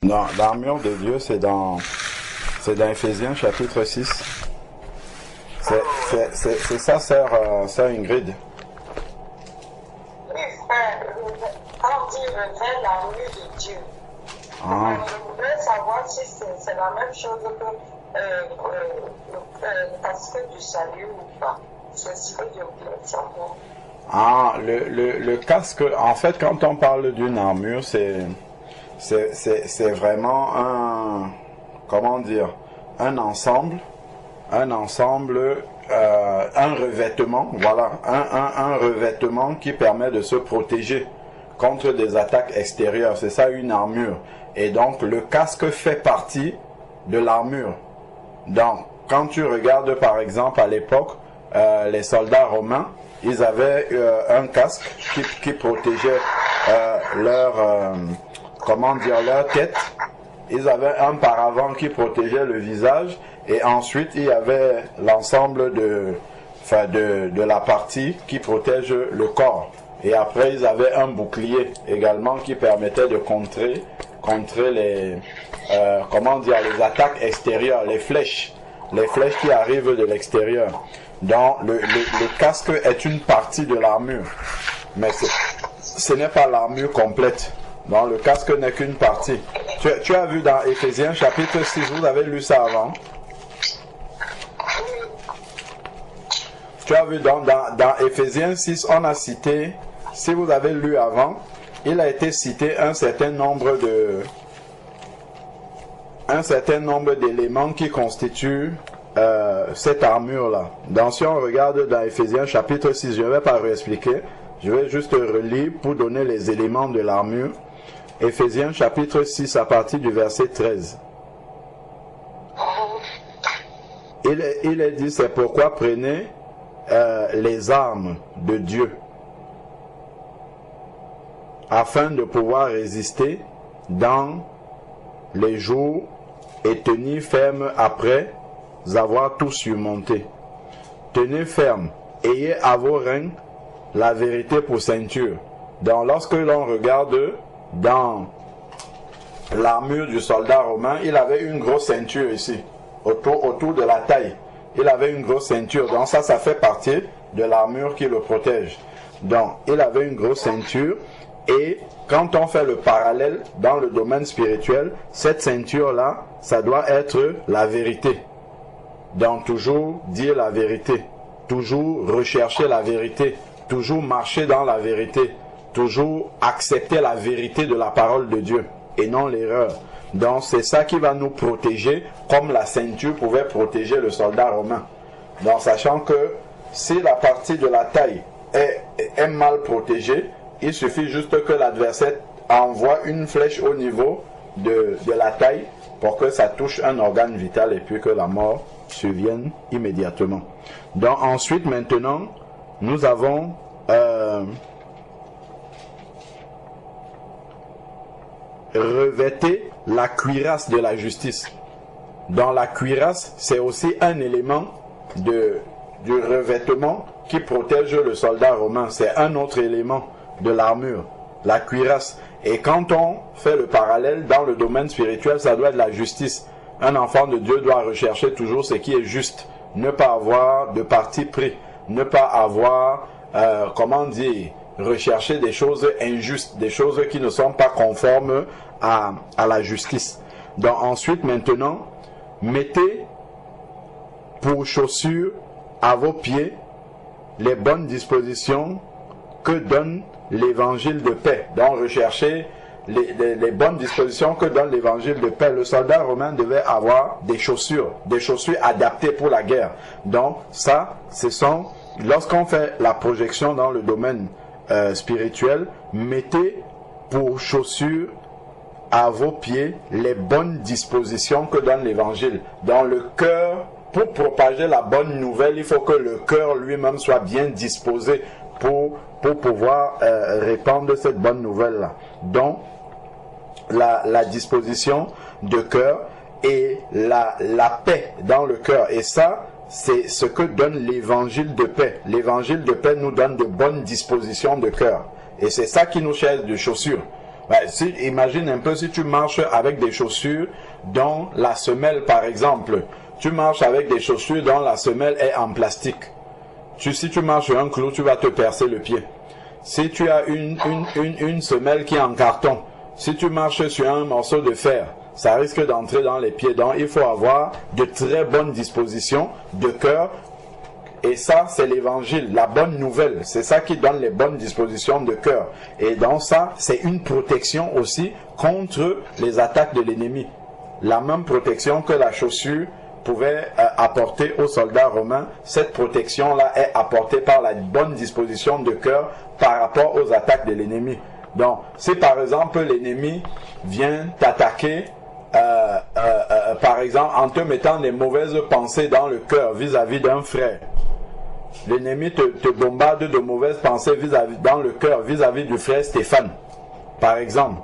Non, l'armure de Dieu, c'est dans Éphésiens chapitre 6. C'est ça, sœur Ingrid. Oui, frère, quand il revêt l'armure de Dieu, je voudrais savoir si c'est la même chose que le casque du salut ou pas. C'est ce que je voulais savoir. Ah, le casque, en fait, quand on parle d'une armure, c'est vraiment un ensemble, un revêtement, voilà, un revêtement qui permet de se protéger contre des attaques extérieures. C'est ça une armure. Et donc le casque fait partie de l'armure. Donc quand tu regardes par exemple à l'époque, les soldats romains, ils avaient un casque qui protégeait leur tête. Ils avaient un paravent qui protégeait le visage, et ensuite il y avait l'ensemble de la partie qui protège le corps. Et après ils avaient un bouclier également qui permettait de contrer les les attaques extérieures, les flèches qui arrivent de l'extérieur. Donc le casque est une partie de l'armure, mais ce n'est pas l'armure complète. Donc le casque n'est qu'une partie. Tu as vu dans Éphésiens chapitre 6, vous avez lu ça avant? Tu as vu dans Éphésiens 6, on a cité, si vous avez lu avant, il a été cité un certain nombre d'éléments qui constituent cette armure-là. Donc si on regarde dans Éphésiens chapitre 6, je ne vais pas réexpliquer, je vais juste relire pour donner les éléments de l'armure. Éphésiens chapitre 6 à partir du verset 13. Il est dit, c'est pourquoi prenez les armes de Dieu afin de pouvoir résister dans les jours et tenir ferme après avoir tout surmonté. Tenez ferme, ayez à vos reins la vérité pour ceinture. Donc lorsque l'on regarde dans l'armure du soldat romain, il avait une grosse ceinture ici, autour de la taille. Il avait une grosse ceinture, donc ça fait partie de l'armure qui le protège. Donc il avait une grosse ceinture, et quand on fait le parallèle dans le domaine spirituel, cette ceinture-là, ça doit être la vérité. Donc toujours dire la vérité, toujours rechercher la vérité, toujours marcher dans la vérité, toujours accepter la vérité de la parole de Dieu et non l'erreur. Donc c'est ça qui va nous protéger, comme la ceinture pouvait protéger le soldat romain. Donc sachant que si la partie de la taille est mal protégée, il suffit juste que l'adversaire envoie une flèche au niveau de la taille pour que ça touche un organe vital et puis que la mort survienne immédiatement. Donc ensuite, maintenant, nous avons revêté la cuirasse de la justice. Dans la cuirasse, c'est aussi un élément du revêtement qui protège le soldat romain. C'est un autre élément de l'armure, la cuirasse. Et quand on fait le parallèle dans le domaine spirituel, ça doit être la justice. Un enfant de Dieu doit rechercher toujours ce qui est juste, ne pas avoir de parti pris, ne pas avoir, rechercher des choses injustes, des choses qui ne sont pas conformes à la justice. Donc ensuite, maintenant, mettez pour chaussures à vos pieds les bonnes dispositions que donne l'évangile de paix. Donc recherchez les bonnes dispositions que donne l'évangile de paix. Le soldat romain devait avoir des chaussures adaptées pour la guerre. Donc ça, lorsqu'on fait la projection dans le domaine spirituel, mettez pour chaussures à vos pieds les bonnes dispositions que donne l'évangile. Dans le cœur, pour propager la bonne nouvelle, il faut que le cœur lui-même soit bien disposé pour pouvoir répandre cette bonne nouvelle-là. Donc, la disposition de cœur et la paix dans le cœur. Et ça, c'est ce que donne l'évangile de paix. L'évangile de paix nous donne de bonnes dispositions de cœur. Et c'est ça qui nous cherche de chaussures. Imagine un peu si tu marches avec des chaussures dont la semelle, par exemple, tu marches avec des chaussures dont la semelle est en plastique. Si tu marches sur un clou, tu vas te percer le pied. Si tu as une semelle qui est en carton, si tu marches sur un morceau de fer, ça risque d'entrer dans les pieds. Donc il faut avoir de très bonnes dispositions de cœur. Et ça, c'est l'évangile, la bonne nouvelle. C'est ça qui donne les bonnes dispositions de cœur. Et dans ça, c'est une protection aussi contre les attaques de l'ennemi. La même protection que la chaussure pouvait apporter aux soldats romains, cette protection-là est apportée par la bonne disposition de cœur par rapport aux attaques de l'ennemi. Donc, si par exemple l'ennemi vient t'attaquer, par exemple en te mettant des mauvaises pensées dans le cœur vis-à-vis d'un frère, l'ennemi te bombarde de mauvaises pensées dans le cœur vis-à-vis du frère Stéphane, par exemple.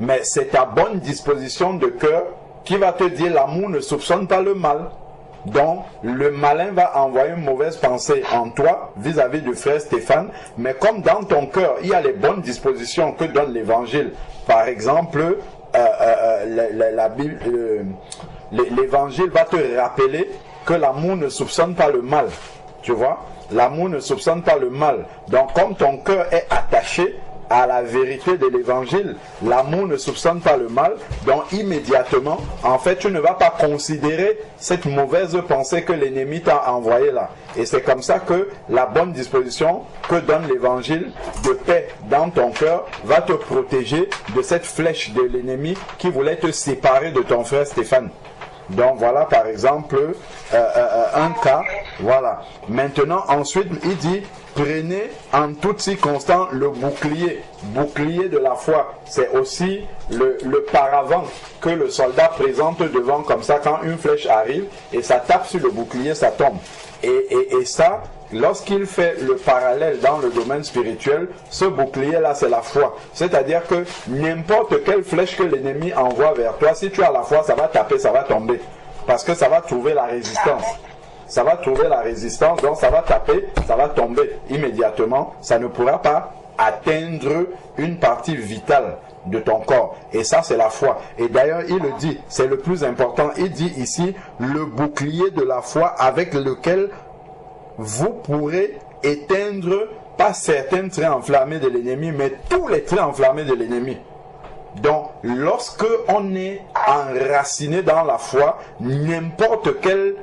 Mais c'est ta bonne disposition de cœur qui va te dire l'amour ne soupçonne pas le mal. Donc, le malin va envoyer une mauvaise pensée en toi vis-à-vis du frère Stéphane. Mais comme dans ton cœur, il y a les bonnes dispositions que donne l'évangile. Par exemple, l'évangile va te rappeler que l'amour ne soupçonne pas le mal. Tu vois, l'amour ne soupçonne pas le mal. Donc, comme ton cœur est attaché à la vérité de l'évangile, l'amour ne soupçonne pas le mal. Donc, immédiatement, en fait, tu ne vas pas considérer cette mauvaise pensée que l'ennemi t'a envoyée là. Et c'est comme ça que la bonne disposition que donne l'évangile de paix dans ton cœur va te protéger de cette flèche de l'ennemi qui voulait te séparer de ton frère Stéphane. Donc voilà par exemple un cas. Voilà. Maintenant ensuite il dit prenez en toutes circonstances le bouclier de la foi. C'est aussi le paravent que le soldat présente devant, comme ça quand une flèche arrive et ça tape sur le bouclier, ça tombe. Et ça, lorsqu'il fait le parallèle dans le domaine spirituel, ce bouclier-là, c'est la foi. C'est-à-dire que n'importe quelle flèche que l'ennemi envoie vers toi, si tu as la foi, ça va taper, ça va tomber. Parce que ça va trouver la résistance. Ça va trouver la résistance, donc ça va taper, ça va tomber immédiatement. Ça ne pourra pas atteindre une partie vitale de ton corps. Et ça, c'est la foi. Et d'ailleurs, il le dit, c'est le plus important. Il dit ici, le bouclier de la foi avec lequel vous pourrez éteindre pas certains traits enflammés de l'ennemi, mais tous les traits enflammés de l'ennemi. Donc, lorsque on est enraciné dans la foi, n'importe quelle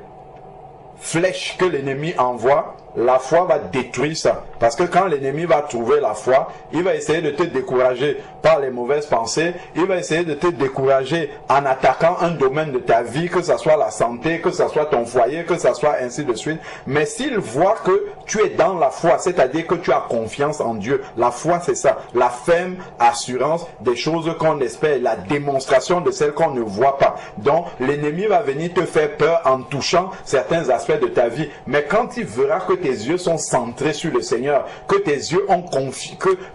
flèche que l'ennemi envoie, la foi va détruire ça. Parce que quand l'ennemi va trouver la foi, il va essayer de te décourager par les mauvaises pensées. Il va essayer de te décourager en attaquant un domaine de ta vie, que ce soit la santé, que ce soit ton foyer, que ce soit ainsi de suite. Mais s'il voit que tu es dans la foi, c'est-à-dire que tu as confiance en Dieu. La foi, c'est ça. La ferme assurance des choses qu'on espère, la démonstration de celles qu'on ne voit pas. Donc, l'ennemi va venir te faire peur en touchant certains aspects de ta vie. Mais quand il verra que tes yeux sont centrés sur le Seigneur, que tes yeux ont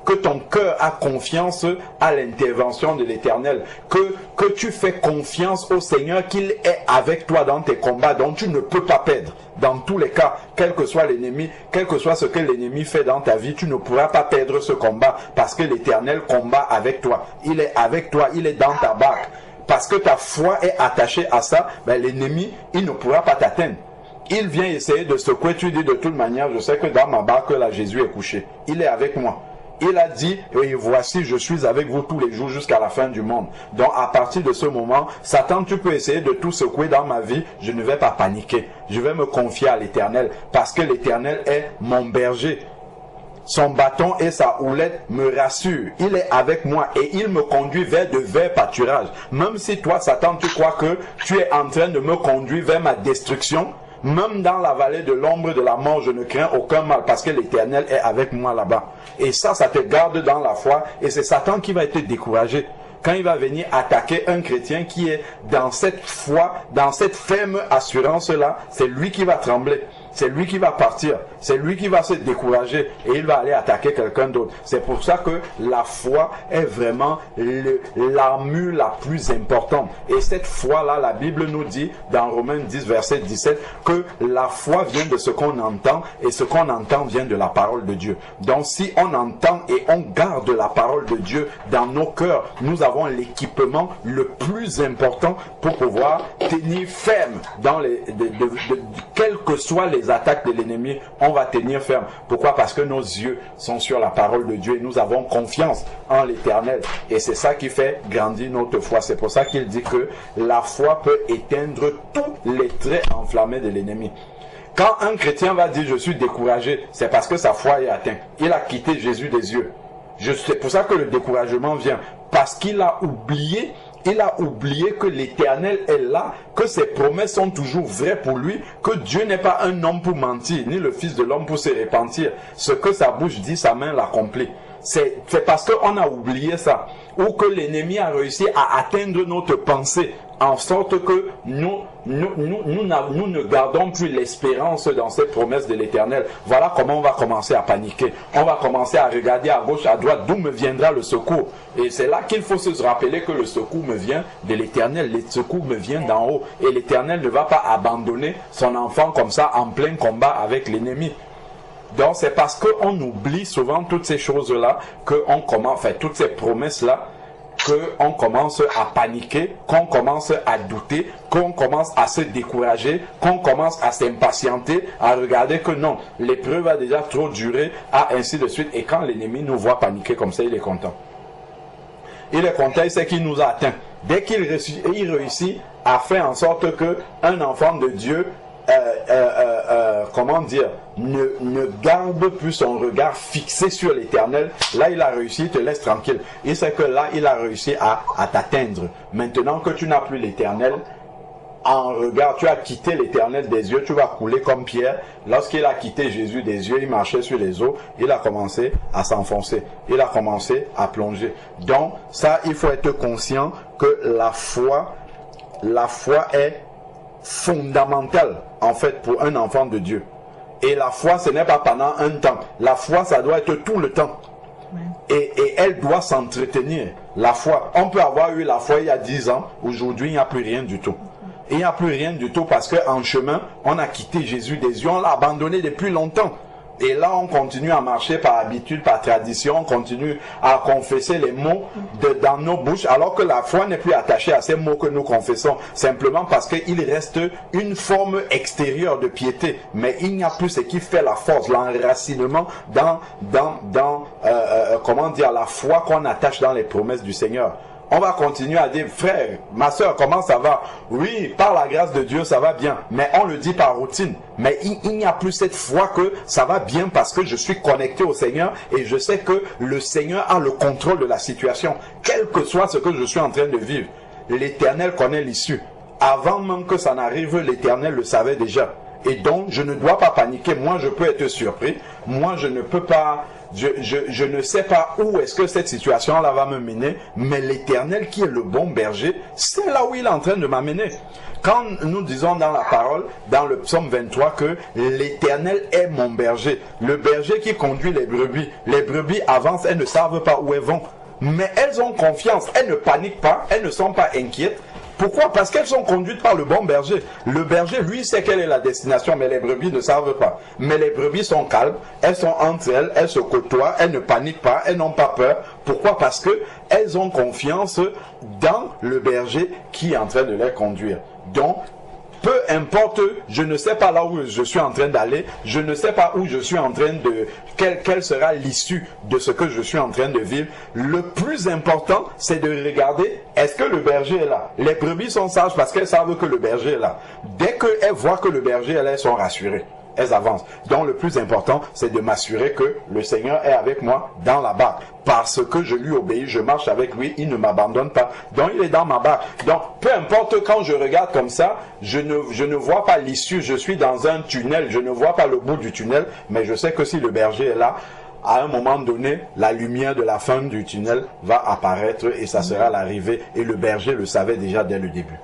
que ton cœur a confiance à l'intervention de l'Éternel, que tu fais confiance au Seigneur, qu'il est avec toi dans tes combats, dont tu ne peux pas perdre. Dans tous les cas, quel que soit l'ennemi, quel que soit ce que l'ennemi fait dans ta vie, tu ne pourras pas perdre ce combat parce que l'Éternel combat avec toi. Il est avec toi, il est dans ta barque. Parce que ta foi est attachée à ça, ben l'ennemi, il ne pourra pas t'atteindre. Il vient essayer de secouer, tu dis de toute manière, je sais que dans ma barque, là, Jésus est couché. Il est avec moi. Il a dit, et voici, je suis avec vous tous les jours jusqu'à la fin du monde. Donc, à partir de ce moment, Satan, tu peux essayer de tout secouer dans ma vie, je ne vais pas paniquer. Je vais me confier à l'Éternel, parce que l'Éternel est mon berger. Son bâton et sa houlette me rassurent. Il est avec moi et il me conduit vers de verts pâturages. Même si toi, Satan, tu crois que tu es en train de me conduire vers ma destruction, même dans la vallée de l'ombre de la mort, je ne crains aucun mal parce que l'Éternel est avec moi là-bas. Et ça te garde dans la foi et c'est Satan qui va être découragé. Quand il va venir attaquer un chrétien qui est dans cette foi, dans cette ferme assurance-là, c'est lui qui va trembler. c'est lui qui va partir, c'est lui qui va se décourager et il va aller attaquer quelqu'un d'autre. C'est pour ça que la foi est vraiment l'armure la plus importante. Et cette foi-là, la Bible nous dit dans Romains 10, verset 17, que la foi vient de ce qu'on entend et ce qu'on entend vient de la parole de Dieu. Donc si on entend et on garde la parole de Dieu dans nos cœurs, nous avons l'équipement le plus important pour pouvoir tenir ferme dans quelles que soient les attaques de l'ennemi, on va tenir ferme. Pourquoi? Parce que nos yeux sont sur la parole de Dieu et nous avons confiance en l'Éternel. Et c'est ça qui fait grandir notre foi. C'est pour ça qu'il dit que la foi peut éteindre tous les traits enflammés de l'ennemi. Quand un chrétien va dire « je suis découragé », c'est parce que sa foi est atteinte. Il a quitté Jésus des yeux. C'est pour ça que le découragement vient. Parce qu'il a oublié que l'Éternel est là, que ses promesses sont toujours vraies pour lui, que Dieu n'est pas un homme pour mentir, ni le Fils de l'homme pour se repentir. Ce que sa bouche dit, sa main l'accomplit. C'est parce qu'on a oublié ça, ou que l'ennemi a réussi à atteindre notre pensée, en sorte que nous ne gardons plus l'espérance dans cette promesse de l'Éternel. Voilà comment on va commencer à paniquer. On va commencer à regarder à gauche, à droite, d'où me viendra le secours. Et c'est là qu'il faut se rappeler que le secours me vient de l'Éternel. Le secours me vient d'en haut. Et l'Éternel ne va pas abandonner son enfant comme ça en plein combat avec l'ennemi. Donc c'est parce qu'on oublie souvent toutes ces choses-là, qu'on commence, enfin toutes ces promesses-là, qu'on commence à paniquer, qu'on commence à douter, qu'on commence à se décourager, qu'on commence à s'impatienter, à regarder que non, l'épreuve a déjà trop duré, ainsi de suite. Et quand l'ennemi nous voit paniquer comme ça, il est content. Il est content, il sait qu'il nous a atteints. Dès qu'il réussit à faire en sorte qu'un enfant de Dieu ne garde plus son regard fixé sur l'Éternel, là il a réussi, il te laisse tranquille. Il sait que là il a réussi à t'atteindre. Maintenant que tu n'as plus l'Éternel en regard, tu as quitté l'Éternel des yeux, tu vas couler comme Pierre. Lorsqu'il a quitté Jésus des yeux, il marchait sur les eaux, il a commencé à s'enfoncer, il a commencé à plonger. Donc ça, il faut être conscient que la foi est fondamentale en fait pour un enfant de Dieu. Et la foi, ce n'est pas pendant un temps. La foi, ça doit être tout le temps. Et elle doit s'entretenir. La foi, on peut avoir eu la foi il y a 10 ans, aujourd'hui il n'y a plus rien du tout. Et il n'y a plus rien du tout parce qu'en chemin, on a quitté Jésus des yeux, on l'a abandonné depuis longtemps. Et là, on continue à marcher par habitude, par tradition, on continue à confesser les mots dans nos bouches, alors que la foi n'est plus attachée à ces mots que nous confessons, simplement parce qu'il reste une forme extérieure de piété, mais il n'y a plus ce qui fait la force, l'enracinement dans la foi qu'on attache dans les promesses du Seigneur. On va continuer à dire, frère, ma soeur, comment ça va? Oui, par la grâce de Dieu, ça va bien. Mais on le dit par routine. Mais il n'y a plus cette foi que ça va bien parce que je suis connecté au Seigneur et je sais que le Seigneur a le contrôle de la situation. Quel que soit ce que je suis en train de vivre, l'Éternel connaît l'issue. Avant même que ça n'arrive, l'Éternel le savait déjà. Et donc, je ne dois pas paniquer. Moi, je peux être surpris. Moi, je ne peux pas... Je ne sais pas où est-ce que cette situation-là va me mener, mais l'Éternel qui est le bon berger, c'est là où il est en train de m'amener. Quand nous disons dans la parole, dans le psaume 23, que l'Éternel est mon berger, le berger qui conduit les brebis avancent, elles ne savent pas où elles vont, mais elles ont confiance, elles ne paniquent pas, elles ne sont pas inquiètes. Pourquoi? Parce qu'elles sont conduites par le bon berger. Le berger, lui, sait quelle est la destination, mais les brebis ne savent pas. Mais les brebis sont calmes, elles sont entre elles, elles se côtoient, elles ne paniquent pas, elles n'ont pas peur. Pourquoi? Parce que elles ont confiance dans le berger qui est en train de les conduire. Donc, peu importe, je ne sais pas là où je suis en train d'aller, je ne sais pas où je suis en train de... Quelle sera l'issue de ce que je suis en train de vivre. Le plus important, c'est de regarder, est-ce que le berger est là? Les brebis sont sages parce qu'elles savent que le berger est là. Dès qu'elles voient que le berger est là, elles sont rassurées. Elles avancent. Donc le plus important, c'est de m'assurer que le Seigneur est avec moi dans la barque. Parce que je lui obéis, je marche avec lui, il ne m'abandonne pas. Donc il est dans ma barque. Donc peu importe, quand je regarde comme ça, je ne vois pas l'issue. Je suis dans un tunnel, je ne vois pas le bout du tunnel, mais je sais que si le berger est là, à un moment donné, la lumière de la fin du tunnel va apparaître et ça sera l'arrivée. Et le berger le savait déjà dès le début.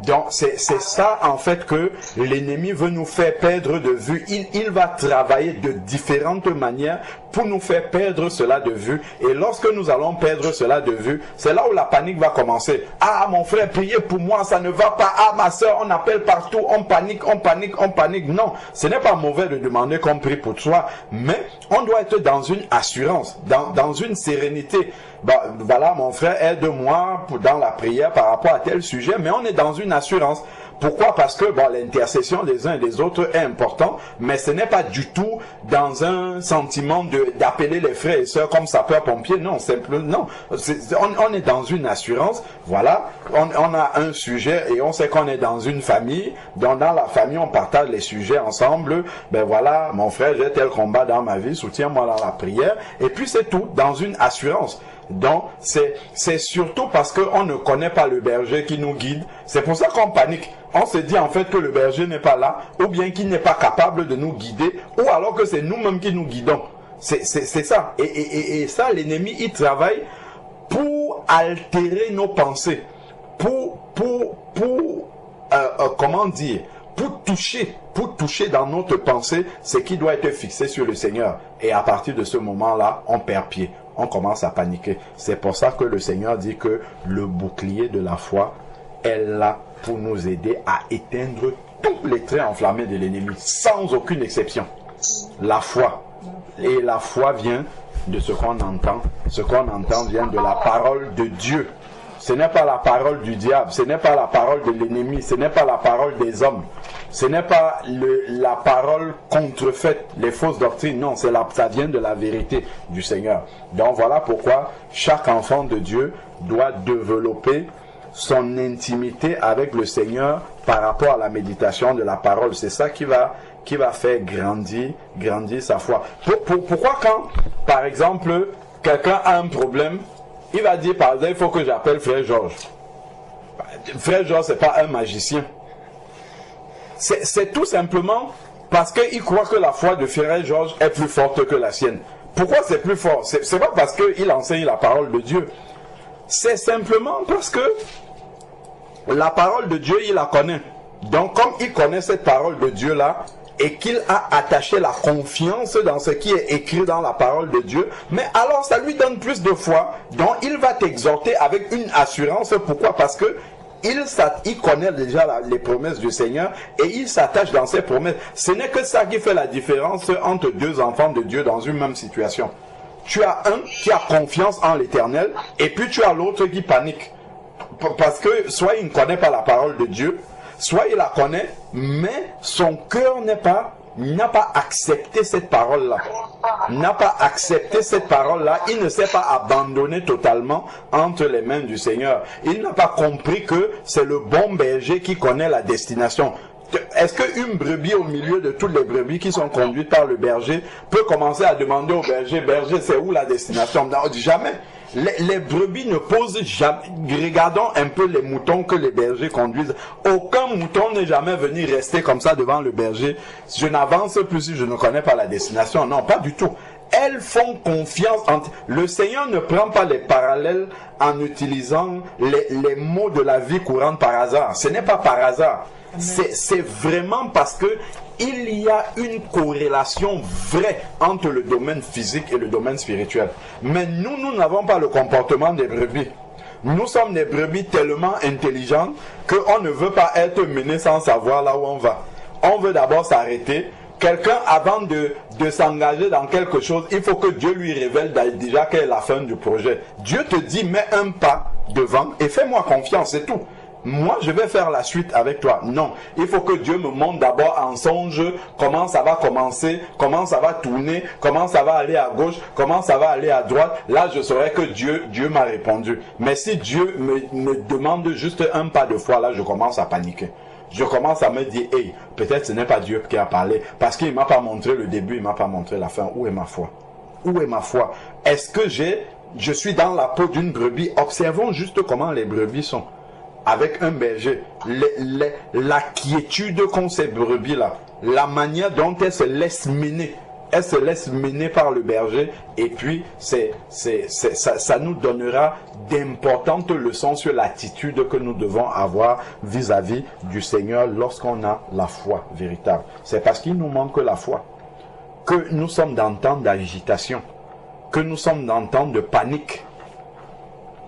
Donc c'est ça en fait que l'ennemi veut nous faire perdre de vue. Il va travailler de différentes manières pour nous faire perdre cela de vue. Et lorsque nous allons perdre cela de vue, c'est là où la panique va commencer. Ah mon frère, priez pour moi, ça ne va pas. Ah ma soeur, on appelle partout, on panique, on panique, on panique. Non, ce n'est pas mauvais de demander qu'on prie pour toi, mais on doit être dans une assurance, dans une sérénité. Bah, voilà mon frère, aide-moi dans la prière par rapport à tel sujet, mais on est dans une assurance. Pourquoi? Parce que bon, l'intercession des uns et des autres est importante, mais ce n'est pas du tout dans un sentiment d'appeler les frères et sœurs comme sapeurs-pompiers. Non, simplement, non. On est dans une assurance. Voilà, on a un sujet et on sait qu'on est dans une famille. Donc dans la famille, on partage les sujets ensemble. Ben voilà, mon frère, j'ai tel combat dans ma vie, soutiens-moi dans la prière. Et puis c'est tout, dans une assurance. Donc, c'est surtout parce qu'on ne connaît pas le berger qui nous guide. C'est pour ça qu'on panique. On se dit en fait que le berger n'est pas là, ou bien qu'il n'est pas capable de nous guider, ou alors que c'est nous-mêmes qui nous guidons. C'est ça. Et ça, l'ennemi, il travaille pour altérer nos pensées, comment dire, pour toucher dans notre pensée ce qui doit être fixé sur le Seigneur. Et à partir de ce moment-là, on perd pied. On commence à paniquer. C'est pour ça que le Seigneur dit que le bouclier de la foi est là pour nous aider à éteindre tous les traits enflammés de l'ennemi, sans aucune exception. La foi. Et la foi vient de ce qu'on entend. Ce qu'on entend vient de la parole de Dieu. Ce n'est pas la parole du diable, ce n'est pas la parole de l'ennemi, ce n'est pas la parole des hommes. Ce n'est pas la parole contrefaite, les fausses doctrines. Non, ça vient de la vérité du Seigneur. Donc voilà pourquoi chaque enfant de Dieu doit développer son intimité avec le Seigneur par rapport à la méditation de la parole. C'est ça qui va faire grandir sa foi. Pourquoi quand, par exemple, quelqu'un a un problème, il va dire par exemple, il faut que j'appelle Frère Georges. Frère Georges, ce n'est pas un magicien. C'est tout simplement parce qu'il croit que la foi de Frère Georges est plus forte que la sienne. Pourquoi c'est plus fort? C'est pas parce qu'il enseigne la parole de Dieu. C'est simplement parce que la parole de Dieu, il la connaît. Donc comme il connaît cette parole de Dieu-là, et qu'il a attaché la confiance dans ce qui est écrit dans la parole de Dieu, mais alors ça lui donne plus de foi. Donc il va t'exhorter avec une assurance. Pourquoi? Parce que il connaît déjà les promesses du Seigneur et il s'attache dans ses promesses. Ce n'est que ça qui fait la différence entre deux enfants de Dieu dans une même situation. Tu as un qui a confiance en l'Éternel et puis tu as l'autre qui panique. Parce que soit il ne connaît pas la parole de Dieu, soit il la connaît, mais son cœur n'a pas accepté cette parole-là. N'a pas accepté cette parole-là. Il ne s'est pas abandonné totalement entre les mains du Seigneur. Il n'a pas compris que c'est le bon berger qui connaît la destination. Est-ce qu'une brebis au milieu de toutes les brebis qui sont conduites par le berger peut commencer à demander au berger, berger, c'est où la destination? Non, jamais. Les brebis ne posent jamais. Regardons un peu les moutons que les bergers conduisent. Aucun mouton n'est jamais venu rester comme ça devant le berger. Je n'avance plus si je ne connais pas la destination. Non, pas du tout. Elles font confiance. Le Seigneur ne prend pas les parallèles en utilisant les mots de la vie courante par hasard. Ce n'est pas par hasard. C'est vraiment parce que il y a une corrélation vraie entre le domaine physique et le domaine spirituel. Mais nous n'avons pas le comportement des brebis. Nous sommes des brebis tellement intelligentes qu'on ne veut pas être menés sans savoir là où on va. On veut d'abord s'arrêter. Quelqu'un, avant de s'engager dans quelque chose, il faut que Dieu lui révèle déjà quelle est la fin du projet. Dieu te dit, mets un pas devant et fais-moi confiance, c'est tout. Moi, je vais faire la suite avec toi. Non, il faut que Dieu me montre d'abord en songe comment ça va commencer, comment ça va tourner, comment ça va aller à gauche, comment ça va aller à droite. Là, je saurai que Dieu m'a répondu. Mais si Dieu me demande juste un pas de foi, là, je commence à paniquer. Je commence à me dire, hey, peut-être ce n'est pas Dieu qui a parlé, parce qu'il ne m'a pas montré le début, il ne m'a pas montré la fin. Où est ma foi? Où est ma foi? Est-ce que je suis dans la peau d'une brebis? Observons juste comment les brebis sont. Avec un berger, la quiétude qu'ont ces brebis-là, la manière dont elles se laissent mener. elle se laisse mener par le berger, et puis ça nous donnera d'importantes leçons sur l'attitude que nous devons avoir vis-à-vis du Seigneur lorsqu'on a la foi véritable. C'est parce qu'il nous manque la foi que nous sommes dans temps d'agitation, que nous sommes dans temps de panique.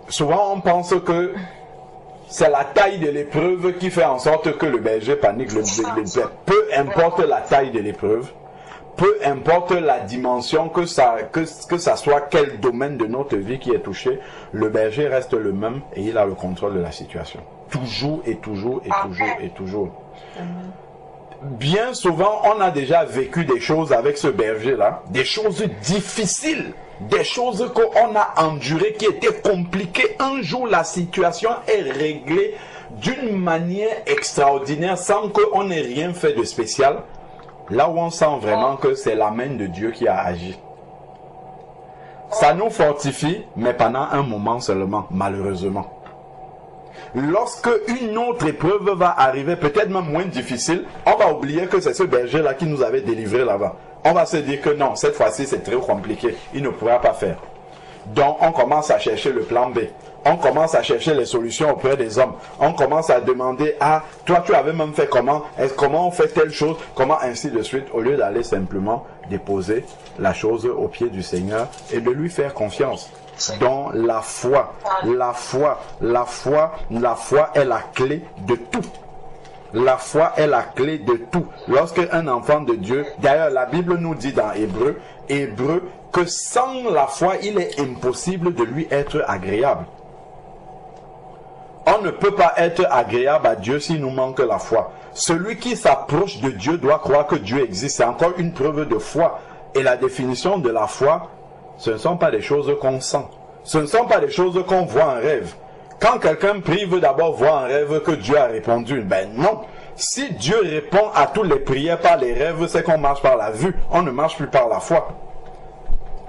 Souvent on pense que c'est la taille de l'épreuve qui fait en sorte que le berger panique. Peu importe la taille de l'épreuve, peu importe la dimension, que ça soit quel domaine de notre vie qui est touché, le berger reste le même et il a le contrôle de la situation. Toujours et toujours et toujours et toujours. Bien souvent, on a déjà vécu des choses avec ce berger-là, des choses difficiles, des choses qu'on a endurées, qui étaient compliquées. Un jour, la situation est réglée d'une manière extraordinaire, sans qu'on ait rien fait de spécial. Là où on sent vraiment que c'est la main de Dieu qui a agi. Ça nous fortifie, mais pendant un moment seulement, malheureusement. Lorsque une autre épreuve va arriver, peut-être même moins difficile, on va oublier que c'est ce berger-là qui nous avait délivré là-bas. On va se dire que non, cette fois-ci c'est très compliqué, il ne pourra pas faire. Donc on commence à chercher le plan B. On commence à chercher les solutions auprès des hommes. On commence à demander, ah, toi tu avais même fait comment? Comment on fait telle chose? Comment ainsi de suite? Au lieu d'aller simplement déposer la chose aux pieds du Seigneur et de lui faire confiance. Donc la foi est la clé de tout. La foi est la clé de tout. Lorsque un enfant de Dieu, d'ailleurs la Bible nous dit dans Hébreu, que sans la foi, il est impossible de lui être agréable. On ne peut pas être agréable à Dieu s'il nous manque la foi. Celui qui s'approche de Dieu doit croire que Dieu existe. C'est encore une preuve de foi. Et la définition de la foi, ce ne sont pas des choses qu'on sent. Ce ne sont pas des choses qu'on voit en rêve. Quand quelqu'un prie, veut d'abord voir en rêve que Dieu a répondu. Ben non. Si Dieu répond à toutes les prières par les rêves, c'est qu'on marche par la vue. On ne marche plus par la foi.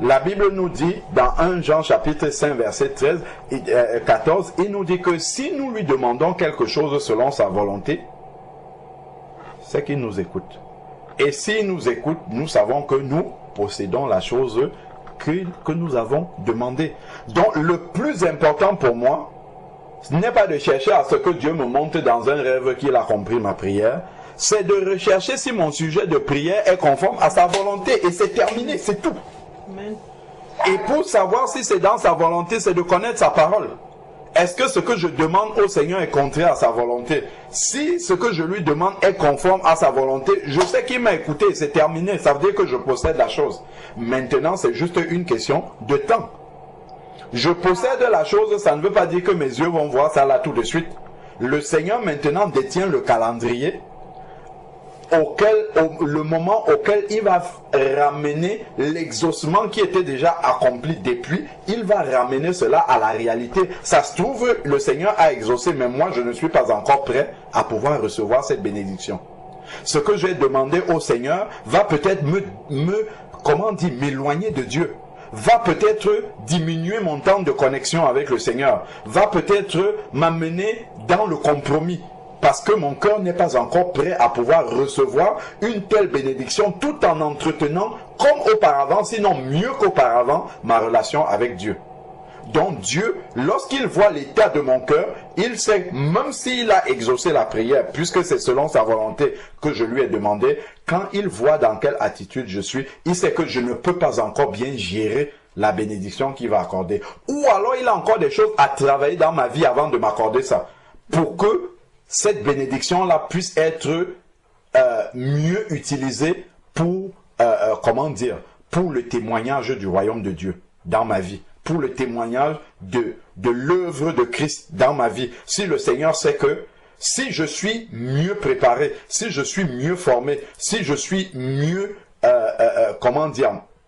La Bible nous dit, dans 1 Jean chapitre 5, verset 13 et 14, il nous dit que si nous lui demandons quelque chose selon sa volonté, c'est qu'il nous écoute. Et s'il nous écoute, nous savons que nous possédons la chose que nous avons demandé. Donc le plus important pour moi, ce n'est pas de chercher à ce que Dieu me montre dans un rêve qu'il a compris ma prière, c'est de rechercher si mon sujet de prière est conforme à sa volonté. Et c'est terminé, c'est tout. Amen. Et pour savoir si c'est dans sa volonté, c'est de connaître sa parole. Est-ce que ce que je demande au Seigneur est contraire à sa volonté? Si ce que je lui demande est conforme à sa volonté, je sais qu'il m'a écouté, c'est terminé. Ça veut dire que je possède la chose. Maintenant, c'est juste une question de temps. Je possède la chose, ça ne veut pas dire que mes yeux vont voir ça là tout de suite. Le Seigneur maintenant détient le calendrier, le moment auquel il va ramener l'exaucement qui était déjà accompli depuis, il va ramener cela à la réalité. Ça se trouve, le Seigneur a exaucé, mais moi je ne suis pas encore prêt à pouvoir recevoir cette bénédiction. Ce que j'ai demandé au Seigneur va peut-être m'éloigner de Dieu, va peut-être diminuer mon temps de connexion avec le Seigneur, va peut-être m'amener dans le compromis. Parce que mon cœur n'est pas encore prêt à pouvoir recevoir une telle bénédiction tout en entretenant, comme auparavant, sinon mieux qu'auparavant, ma relation avec Dieu. Donc Dieu, lorsqu'il voit l'état de mon cœur, il sait, même s'il a exaucé la prière, puisque c'est selon sa volonté que je lui ai demandé, quand il voit dans quelle attitude je suis, il sait que je ne peux pas encore bien gérer la bénédiction qu'il va accorder. Ou alors il a encore des choses à travailler dans ma vie avant de m'accorder ça. Pour que cette bénédiction-là puisse être mieux utilisée pour, pour le témoignage du royaume de Dieu dans ma vie, pour le témoignage de l'œuvre de Christ dans ma vie. Si le Seigneur sait que si je suis mieux préparé, si je suis mieux formé, si je suis mieux,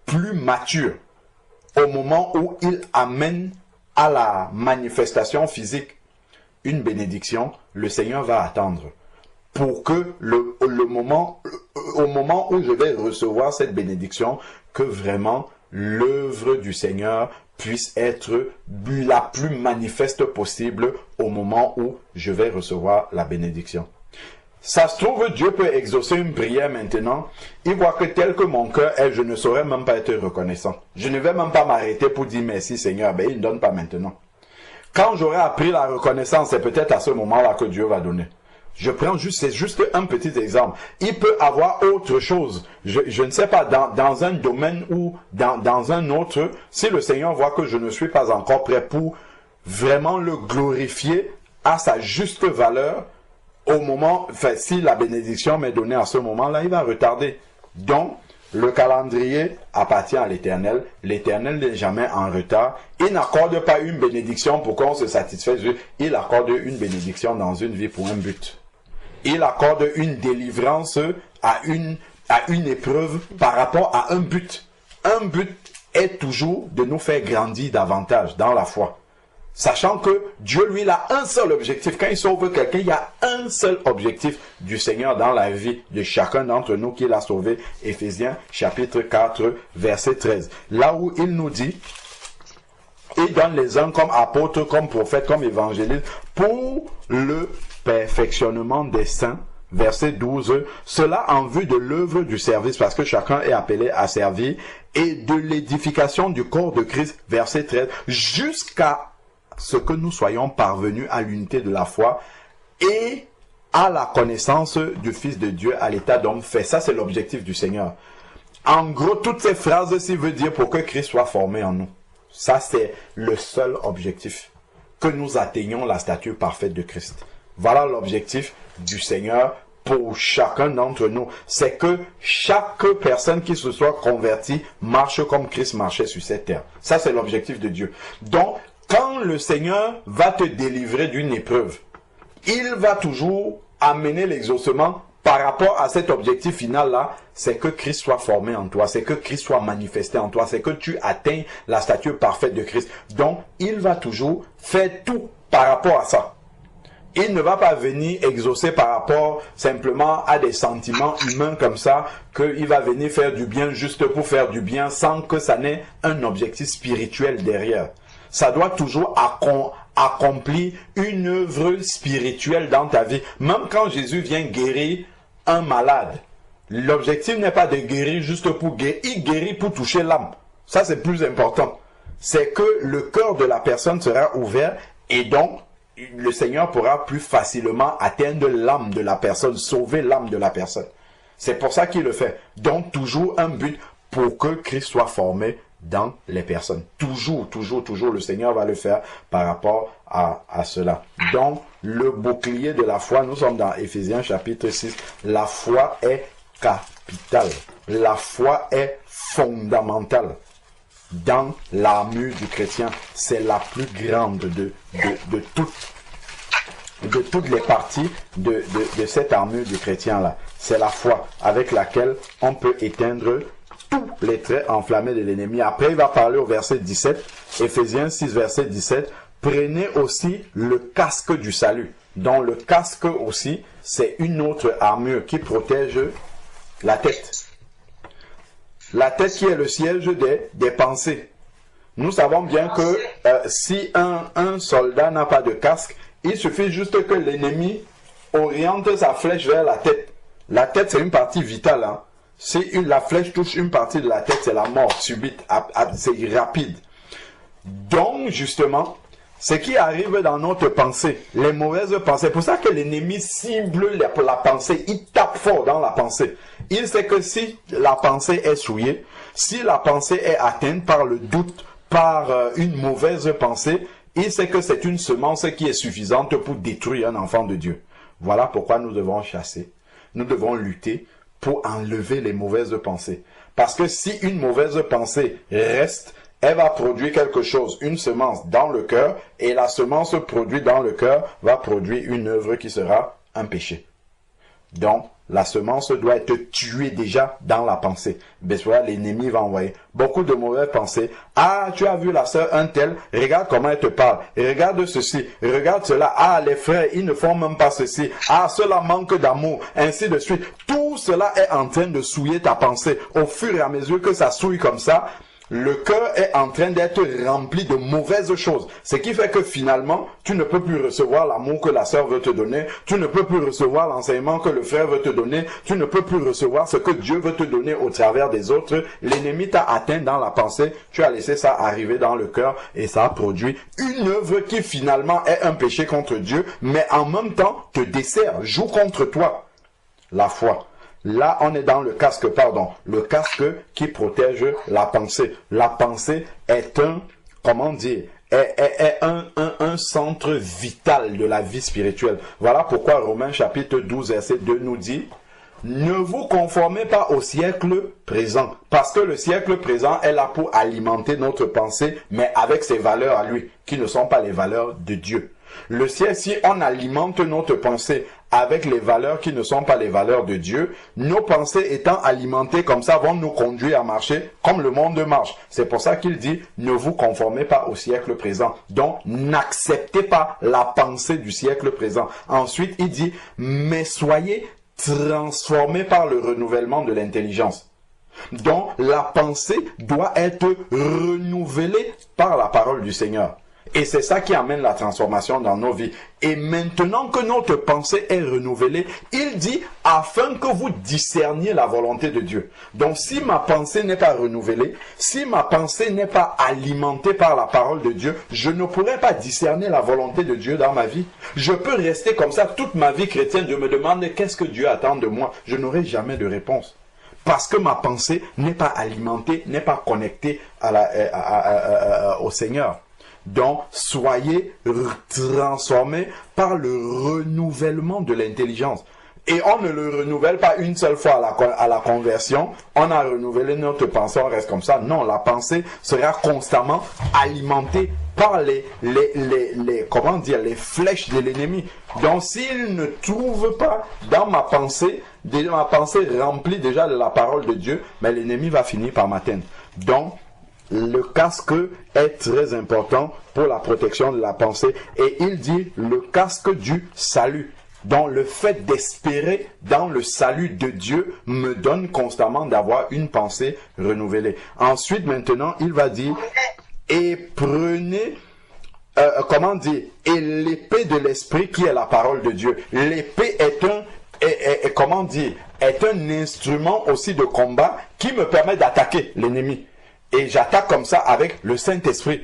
plus mature, au moment où il amène à la manifestation physique une bénédiction, le Seigneur va attendre pour que au moment où je vais recevoir cette bénédiction, que vraiment l'œuvre du Seigneur puisse être la plus manifeste possible au moment où je vais recevoir la bénédiction. Ça se trouve, Dieu peut exaucer une prière maintenant. Il voit que tel que mon cœur est, je ne saurais même pas être reconnaissant. Je ne vais même pas m'arrêter pour dire merci Seigneur. Ben, il ne donne pas maintenant. Quand j'aurai appris la reconnaissance, c'est peut-être à ce moment-là que Dieu va donner. C'est juste un petit exemple. Il peut avoir autre chose. Je ne sais pas, dans un domaine ou dans un autre, si le Seigneur voit que je ne suis pas encore prêt pour vraiment le glorifier à sa juste valeur, au moment, enfin, si la bénédiction m'est donnée à ce moment-là, il va retarder. Donc, le calendrier appartient à l'Éternel. L'Éternel n'est jamais en retard. Il n'accorde pas une bénédiction pour qu'on se satisfaise. Il accorde une bénédiction dans une vie pour un but. Il accorde une délivrance à une épreuve par rapport à un but. Un but est toujours de nous faire grandir davantage dans la foi. Sachant que Dieu, lui, il a un seul objectif. Quand il sauve quelqu'un, il y a un seul objectif du Seigneur dans la vie de chacun d'entre nous qu'il a sauvé. Éphésiens chapitre 4, verset 13. Là où il nous dit, il donne les uns comme apôtres, comme prophètes, comme évangélistes, pour le perfectionnement des saints. Verset 12, cela en vue de l'œuvre du service, parce que chacun est appelé à servir, et de l'édification du corps de Christ. Verset 13, jusqu'à ce que nous soyons parvenus à l'unité de la foi et à la connaissance du Fils de Dieu, à l'état d'homme fait. Ça, c'est l'objectif du Seigneur. En gros, toutes ces phrases-ci veulent dire pour que Christ soit formé en nous. Ça, c'est le seul objectif. Que nous atteignions la stature parfaite de Christ. Voilà l'objectif du Seigneur pour chacun d'entre nous. C'est que chaque personne qui se soit convertie marche comme Christ marchait sur cette terre. Ça, c'est l'objectif de Dieu. Donc, quand le Seigneur va te délivrer d'une épreuve, il va toujours amener l'exaucement par rapport à cet objectif final-là, c'est que Christ soit formé en toi, c'est que Christ soit manifesté en toi, c'est que tu atteignes la stature parfaite de Christ. Donc, il va toujours faire tout par rapport à ça. Il ne va pas venir exaucer par rapport simplement à des sentiments humains comme ça, qu'il va venir faire du bien juste pour faire du bien sans que ça n'ait un objectif spirituel derrière. Ça doit toujours accomplir une œuvre spirituelle dans ta vie. Même quand Jésus vient guérir un malade, l'objectif n'est pas de guérir juste pour guérir, il guérit pour toucher l'âme. Ça, c'est plus important. C'est que le cœur de la personne sera ouvert et donc le Seigneur pourra plus facilement atteindre l'âme de la personne, sauver l'âme de la personne. C'est pour ça qu'il le fait. Donc, toujours un but pour que Christ soit formé dans les personnes. Toujours, le Seigneur va le faire par rapport à cela. Donc, le bouclier de la foi, nous sommes dans Éphésiens chapitre 6. La foi est capitale. La foi est fondamentale dans l'armure du chrétien. C'est la plus grande de toutes les parties de cette armure du chrétien-là. C'est la foi avec laquelle on peut éteindre tous les traits enflammés de l'ennemi. Après, il va parler au verset 17, Éphésiens 6, verset 17, prenez aussi le casque du salut. Donc, le casque aussi, c'est une autre armure qui protège la tête. La tête qui est le siège des pensées. Nous savons bien que si un soldat n'a pas de casque, il suffit juste que l'ennemi oriente sa flèche vers la tête. La tête, c'est une partie vitale, hein. Si la flèche touche une partie de la tête, c'est la mort subite, c'est rapide. Donc, justement, ce qui arrive dans notre pensée, les mauvaises pensées, c'est pour ça que l'ennemi cible la pensée, il tape fort dans la pensée. Il sait que si la pensée est souillée, si la pensée est atteinte par le doute, par une mauvaise pensée, il sait que c'est une semence qui est suffisante pour détruire un enfant de Dieu. Voilà pourquoi nous devons chasser, nous devons lutter pour enlever les mauvaises pensées. Parce que si une mauvaise pensée reste, elle va produire quelque chose, une semence dans le cœur, et la semence produite dans le cœur va produire une œuvre qui sera un péché. Donc, la semence doit être tuée déjà dans la pensée. Ben, soit l'ennemi va envoyer beaucoup de mauvaises pensées. Ah, tu as vu la sœur un tel, regarde comment elle te parle. Regarde ceci, regarde cela. Ah, les frères, ils ne font même pas ceci. Ah, cela manque d'amour, ainsi de suite. Tout cela est en train de souiller ta pensée. Au fur et à mesure que ça souille comme ça, Le cœur est en train d'être rempli de mauvaises choses. Ce qui fait que finalement, tu ne peux plus recevoir l'amour que la sœur veut te donner. Tu ne peux plus recevoir l'enseignement que le frère veut te donner. Tu ne peux plus recevoir ce que Dieu veut te donner au travers des autres. L'ennemi t'a atteint dans la pensée. Tu as laissé ça arriver dans le cœur et ça a produit une œuvre qui finalement est un péché contre Dieu, mais en même temps te dessert, joue contre toi. La foi. Là, on est dans le casque qui protège la pensée. La pensée est un centre vital de la vie spirituelle. Voilà pourquoi Romains chapitre 12, verset 2 nous dit: ne vous conformez pas au siècle présent, parce que le siècle présent est là pour alimenter notre pensée, mais avec ses valeurs à lui, qui ne sont pas les valeurs de Dieu. Le ciel, si on alimente notre pensée avec les valeurs qui ne sont pas les valeurs de Dieu, nos pensées étant alimentées comme ça vont nous conduire à marcher comme le monde marche. C'est pour ça qu'il dit: ne vous conformez pas au siècle présent. Donc, n'acceptez pas la pensée du siècle présent. Ensuite, il dit: mais soyez transformés par le renouvellement de l'intelligence. Donc, la pensée doit être renouvelée par la parole du Seigneur. Et c'est ça qui amène la transformation dans nos vies. Et maintenant que notre pensée est renouvelée, il dit: afin que vous discerniez la volonté de Dieu. Donc si ma pensée n'est pas renouvelée, si ma pensée n'est pas alimentée par la parole de Dieu, je ne pourrai pas discerner la volonté de Dieu dans ma vie. Je peux rester comme ça toute ma vie chrétienne, je me demande qu'est-ce que Dieu attend de moi. Je n'aurai jamais de réponse. Parce que ma pensée n'est pas alimentée, n'est pas connectée au Seigneur. Donc, soyez transformés par le renouvellement de l'intelligence. Et on ne le renouvelle pas une seule fois à la conversion. On a renouvelé notre pensée, on reste comme ça. Non, la pensée sera constamment alimentée par les flèches de l'ennemi. Donc, s'il ne trouve pas dans ma pensée remplie déjà de la parole de Dieu, mais l'ennemi va finir par m'atteindre. Donc, le casque est très important pour la protection de la pensée. Et il dit le casque du salut. Donc le fait d'espérer dans le salut de Dieu me donne constamment d'avoir une pensée renouvelée. Ensuite, maintenant, il va dire: et prenez, et l'épée de l'esprit qui est la parole de Dieu. L'épée est un instrument aussi de combat qui me permet d'attaquer l'ennemi. Et j'attaque comme ça avec le Saint-Esprit.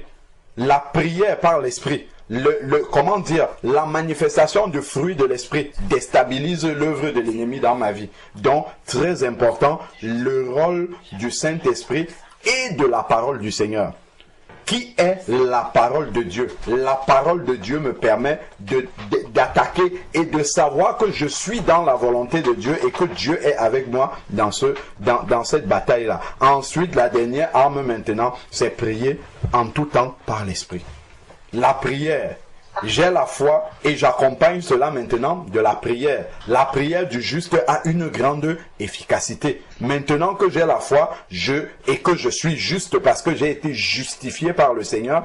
La prière par l'Esprit. La manifestation du fruit de l'Esprit déstabilise l'œuvre de l'ennemi dans ma vie. Donc, très important, le rôle du Saint-Esprit et de la parole du Seigneur. Qui est la parole de Dieu? La parole de Dieu me permet d'attaquer et de savoir que je suis dans la volonté de Dieu et que Dieu est avec moi dans cette bataille-là. Ensuite, la dernière arme maintenant, c'est prier en tout temps par l'Esprit. La prière. J'ai la foi et j'accompagne cela maintenant de la prière. La prière du juste a une grande efficacité. Maintenant que j'ai la foi et que je suis juste parce que j'ai été justifié par le Seigneur,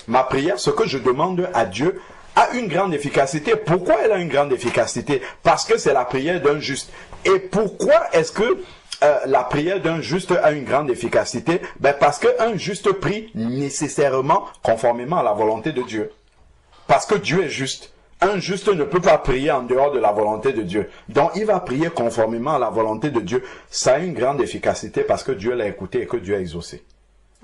ma prière, ce que je demande à Dieu, a une grande efficacité. Pourquoi elle a une grande efficacité? Parce que c'est la prière d'un juste. Et pourquoi est-ce que la prière d'un juste a une grande efficacité? Parce qu'un juste prie nécessairement conformément à la volonté de Dieu. Parce que Dieu est juste. Un juste ne peut pas prier en dehors de la volonté de Dieu. Donc il va prier conformément à la volonté de Dieu. Ça a une grande efficacité parce que Dieu l'a écouté et que Dieu a exaucé.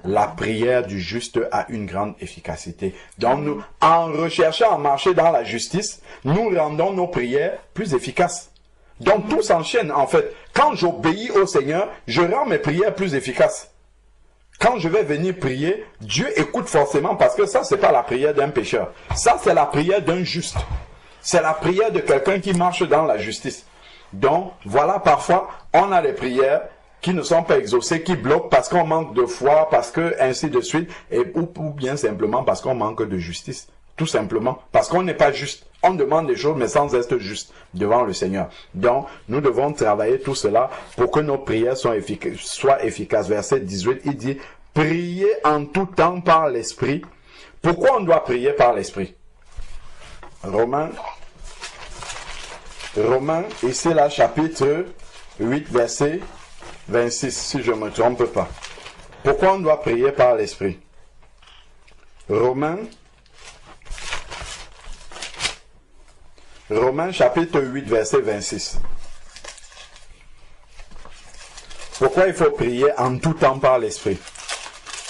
La prière du juste a une grande efficacité. Donc nous, en recherchant à marcher dans la justice, nous rendons nos prières plus efficaces. Donc tout s'enchaîne en fait. Quand j'obéis au Seigneur, je rends mes prières plus efficaces. Quand je vais venir prier, Dieu écoute forcément parce que ça, c'est pas la prière d'un pécheur. Ça, c'est la prière d'un juste. C'est la prière de quelqu'un qui marche dans la justice. Donc, voilà, parfois, on a des prières qui ne sont pas exaucées, qui bloquent parce qu'on manque de foi, parce que ainsi de suite, ou bien simplement parce qu'on manque de justice. Tout simplement, parce qu'on n'est pas juste. On demande des choses, mais sans être juste devant le Seigneur. Donc, nous devons travailler tout cela pour que nos prières soient efficaces. Verset 18, il dit, priez en tout temps par l'Esprit. Pourquoi on doit prier par l'Esprit? Romains, ici là, chapitre 8, verset 26, si je ne me trompe pas. Pourquoi on doit prier par l'Esprit? Romains chapitre 8, verset 26. Pourquoi il faut prier en tout temps par l'Esprit?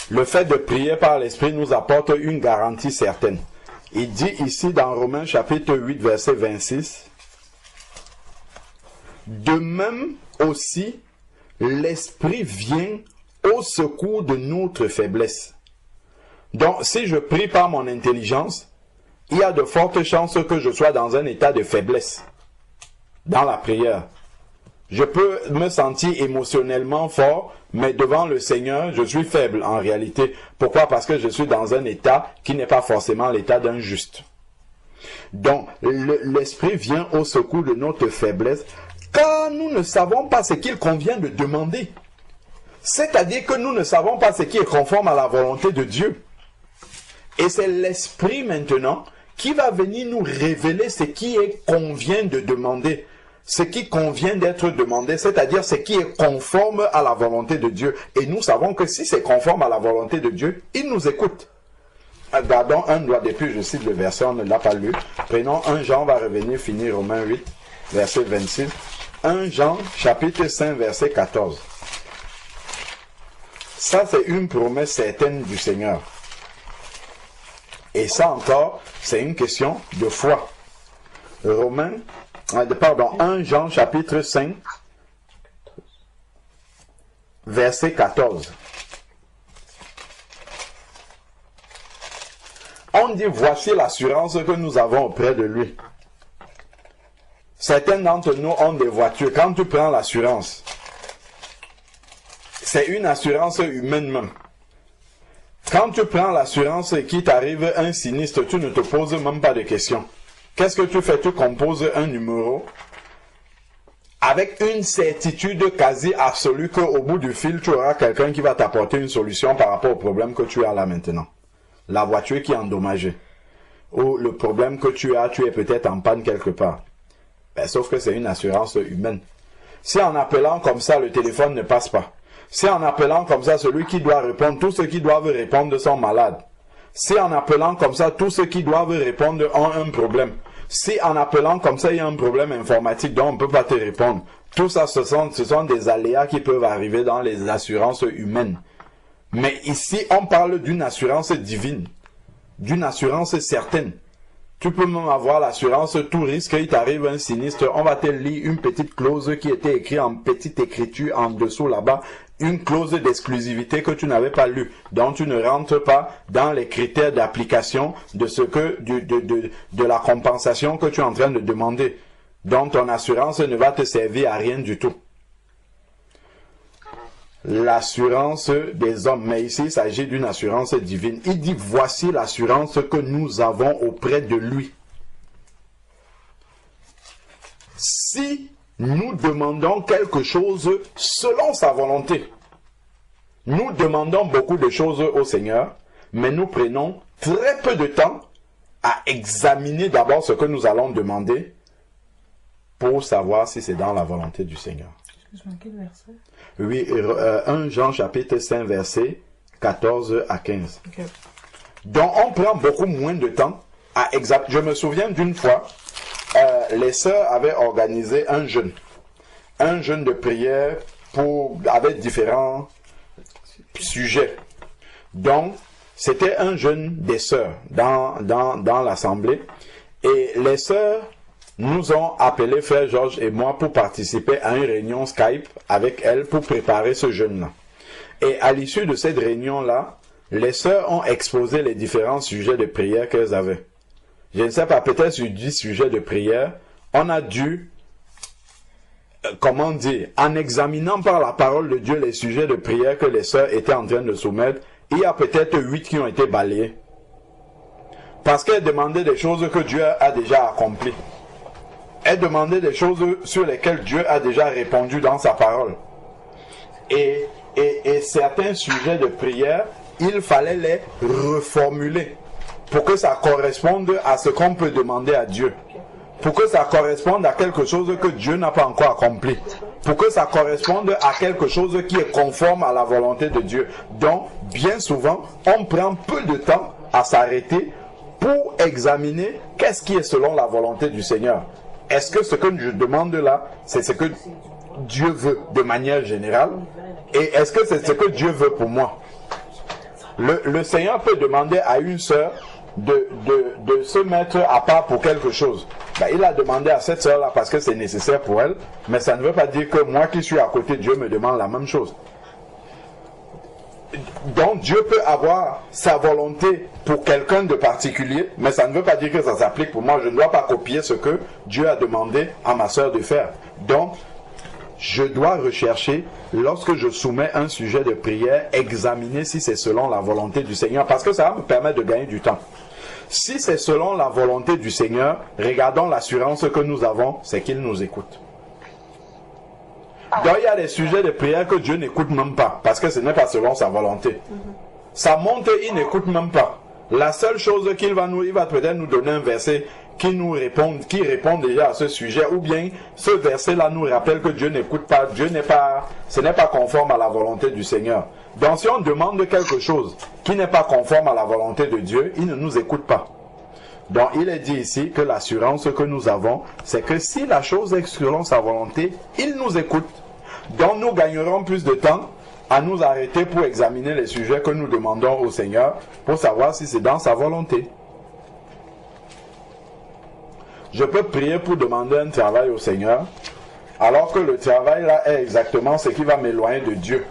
Le fait de prier par l'Esprit nous apporte une garantie certaine. Il dit ici dans Romains chapitre 8, verset 26, « De même aussi, l'Esprit vient au secours de notre faiblesse. » Donc, si je prie par mon intelligence, il y a de fortes chances que je sois dans un état de faiblesse dans la prière. Je peux me sentir émotionnellement fort, mais devant le Seigneur, je suis faible en réalité. Pourquoi? Parce que je suis dans un état qui n'est pas forcément l'état d'un juste. Donc, l'Esprit vient au secours de notre faiblesse, car nous ne savons pas ce qu'il convient de demander. C'est-à-dire que nous ne savons pas ce qui est conforme à la volonté de Dieu. Et c'est l'Esprit maintenant qui va venir nous révéler ce qui convient de demander. Ce qui convient d'être demandé, c'est-à-dire ce qui est conforme à la volonté de Dieu. Et nous savons que si c'est conforme à la volonté de Dieu, il nous écoute. Regardons un doigt depuis, je cite le verset, on ne l'a pas lu. Prenons 1 Jean, on va revenir, finir Romains 8, verset 26. 1 Jean, chapitre 5, verset 14. Ça, c'est une promesse certaine du Seigneur. Et ça encore, c'est une question de foi. 1 Jean chapitre 5, verset 14. On dit, voici l'assurance que nous avons auprès de lui. Certains d'entre nous ont des voitures. Quand tu prends l'assurance, c'est une assurance humaine même. Quand tu prends l'assurance et qu'il t'arrive un sinistre, tu ne te poses même pas de questions. Qu'est-ce que tu fais? Tu composes un numéro avec une certitude quasi absolue qu'au bout du fil, tu auras quelqu'un qui va t'apporter une solution par rapport au problème que tu as là maintenant. La voiture qui est endommagée. Ou le problème que tu as, tu es peut-être en panne quelque part. Sauf que c'est une assurance humaine. Si en appelant comme ça, le téléphone ne passe pas. Si en appelant comme ça, celui qui doit répondre, tous ceux qui doivent répondre sont malades. Si en appelant comme ça, tous ceux qui doivent répondre ont un problème. Si en appelant comme ça, il y a un problème informatique dont on ne peut pas te répondre. Tout ça, ce sont des aléas qui peuvent arriver dans les assurances humaines. Mais ici, on parle d'une assurance divine. D'une assurance certaine. Tu peux même avoir l'assurance tout risque, il t'arrive un sinistre, on va te lire une petite clause qui était écrite en petite écriture en dessous là-bas, une clause d'exclusivité que tu n'avais pas lue, dont tu ne rentres pas dans les critères d'application de ce que de la compensation que tu es en train de demander. Donc ton assurance ne va te servir à rien du tout. L'assurance des hommes, mais ici il s'agit d'une assurance divine. Il dit voici l'assurance que nous avons auprès de lui. Si nous demandons quelque chose selon sa volonté, nous demandons beaucoup de choses au Seigneur, mais nous prenons très peu de temps à examiner d'abord ce que nous allons demander pour savoir si c'est dans la volonté du Seigneur. Excuse-moi, quel verset? Oui, 1 Jean chapitre 5 verset 14 à 15. Okay. Donc on prend beaucoup moins de temps à examiner. Je me souviens d'une fois, les sœurs avaient organisé un jeûne de prière avec différents sujets. Donc c'était un jeûne des sœurs dans l'assemblée, et les sœurs nous ont appelé frère Georges et moi pour participer à une réunion Skype avec elle pour préparer ce jeûne-là. Et à l'issue de cette réunion-là, les sœurs ont exposé les différents sujets de prière qu'elles avaient. Je ne sais pas, peut-être sur 10 sujets de prière, on a dû, en examinant par la parole de Dieu les sujets de prière que les sœurs étaient en train de soumettre, il y a peut-être 8 qui ont été balayés. Parce qu'elles demandaient des choses que Dieu a déjà accomplies. Elle demandait des choses sur lesquelles Dieu a déjà répondu dans sa parole. Et certains sujets de prière, il fallait les reformuler pour que ça corresponde à ce qu'on peut demander à Dieu. pour que ça corresponde à quelque chose que Dieu n'a pas encore accompli, pour que ça corresponde à quelque chose qui est conforme à la volonté de Dieu. Donc, bien souvent, on prend peu de temps à s'arrêter pour examiner qu'est-ce qui est selon la volonté du Seigneur. Est-ce que ce que je demande là, c'est ce que Dieu veut de manière générale? Et est-ce que c'est ce que Dieu veut pour moi? Le Seigneur peut demander à une sœur de se mettre à part pour quelque chose. Ben, il a demandé à cette sœur-là parce que c'est nécessaire pour elle, mais ça ne veut pas dire que moi qui suis à côté de Dieu me demande la même chose. Donc Dieu peut avoir sa volonté pour quelqu'un de particulier, mais ça ne veut pas dire que ça s'applique pour moi. Je ne dois pas copier ce que Dieu a demandé à ma sœur de faire. Donc, je dois rechercher, lorsque je soumets un sujet de prière, examiner si c'est selon la volonté du Seigneur, parce que ça va me permettre de gagner du temps. Si c'est selon la volonté du Seigneur, regardons l'assurance que nous avons, c'est qu'il nous écoute. Donc il y a des sujets de prière que Dieu n'écoute même pas, parce que ce n'est pas selon sa volonté. Ça monte, il n'écoute même pas. La seule chose il va peut-être nous donner un verset qui nous répond, qui répond déjà à ce sujet, ou bien ce verset-là nous rappelle que Dieu n'écoute pas, ce n'est pas conforme à la volonté du Seigneur. Donc si on demande quelque chose qui n'est pas conforme à la volonté de Dieu, il ne nous écoute pas. Donc il est dit ici que l'assurance que nous avons, c'est que si la chose est selon sa volonté, il nous écoute. Donc nous gagnerons plus de temps à nous arrêter pour examiner les sujets que nous demandons au Seigneur, pour savoir si c'est dans sa volonté. Je peux prier pour demander un travail au Seigneur, alors que le travail là est exactement ce qui va m'éloigner de Dieu.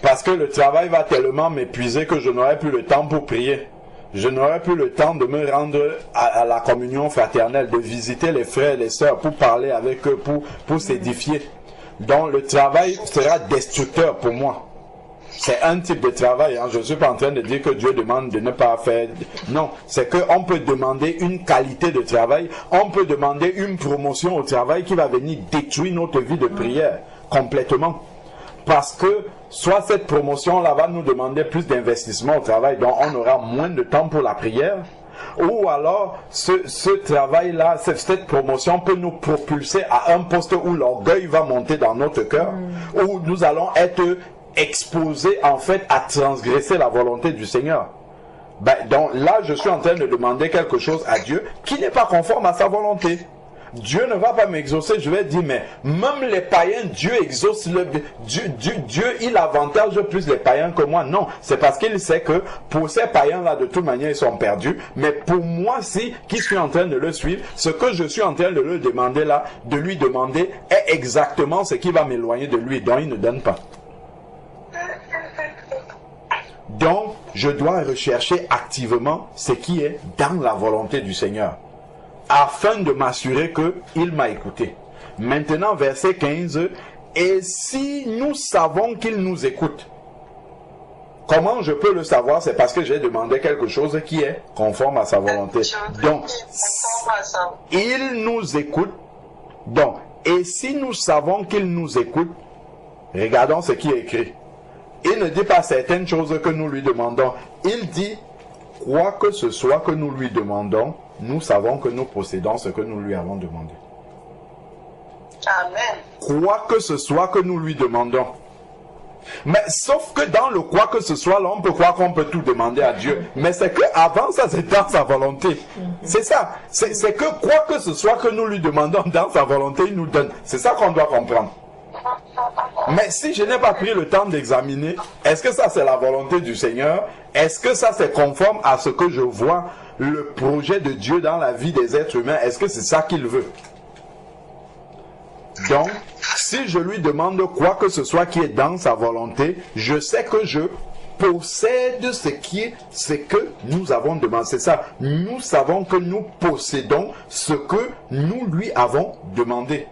Parce que le travail va tellement m'épuiser que je n'aurai plus le temps pour prier. Je n'aurai plus le temps de me rendre à la communion fraternelle, de visiter les frères et les sœurs pour parler avec eux, pour s'édifier. Donc le travail sera destructeur pour moi. C'est un type de travail. Je ne suis pas en train de dire que Dieu demande de ne pas faire. Non, c'est qu'on peut demander une qualité de travail. On peut demander une promotion au travail qui va venir détruire notre vie de prière complètement. Parce que soit cette promotion-là va nous demander plus d'investissement au travail, donc on aura moins de temps pour la prière. Ou alors, ce travail-là, cette promotion peut nous propulser à un poste où l'orgueil va monter dans notre cœur, où nous allons être exposés en fait à transgresser la volonté du Seigneur. Donc là, je suis en train de demander quelque chose à Dieu qui n'est pas conforme à sa volonté. Dieu ne va pas m'exaucer, je vais dire, mais même les païens, Dieu exauce, Dieu, il avantage plus les païens que moi. Non, c'est parce qu'il sait que pour ces païens-là, de toute manière, ils sont perdus. Mais pour moi, qui suis en train de le suivre, ce que je suis en train de le demander là, de lui demander, est exactement ce qui va m'éloigner de lui, dont il ne donne pas. Donc, je dois rechercher activement ce qui est dans la volonté du Seigneur, afin de m'assurer qu'il m'a écouté. Maintenant, verset 15. Et si nous savons qu'il nous écoute, comment je peux le savoir? C'est parce que j'ai demandé quelque chose qui est conforme à sa volonté. Donc, il nous écoute. Donc, et si nous savons qu'il nous écoute, regardons ce qui est écrit. Il ne dit pas certaines choses que nous lui demandons. Il dit, quoi que ce soit que nous lui demandons, nous savons que nous possédons ce que nous lui avons demandé. Amen. Quoi que ce soit que nous lui demandons. Mais sauf que dans le quoi que ce soit, là, on peut croire qu'on peut tout demander à Dieu. Mais c'est que avant ça, c'est dans sa volonté. C'est ça. C'est que quoi que ce soit que nous lui demandons dans sa volonté, il nous donne. C'est ça qu'on doit comprendre. Mais si je n'ai pas pris le temps d'examiner, est-ce que ça c'est la volonté du Seigneur? Est-ce que ça c'est conforme à ce que je vois, le projet de Dieu dans la vie des êtres humains? Est-ce que c'est ça qu'il veut? Donc, si je lui demande quoi que ce soit qui est dans sa volonté, je sais que je possède ce que nous avons demandé. C'est ça. Nous savons que nous possédons ce que nous lui avons demandé.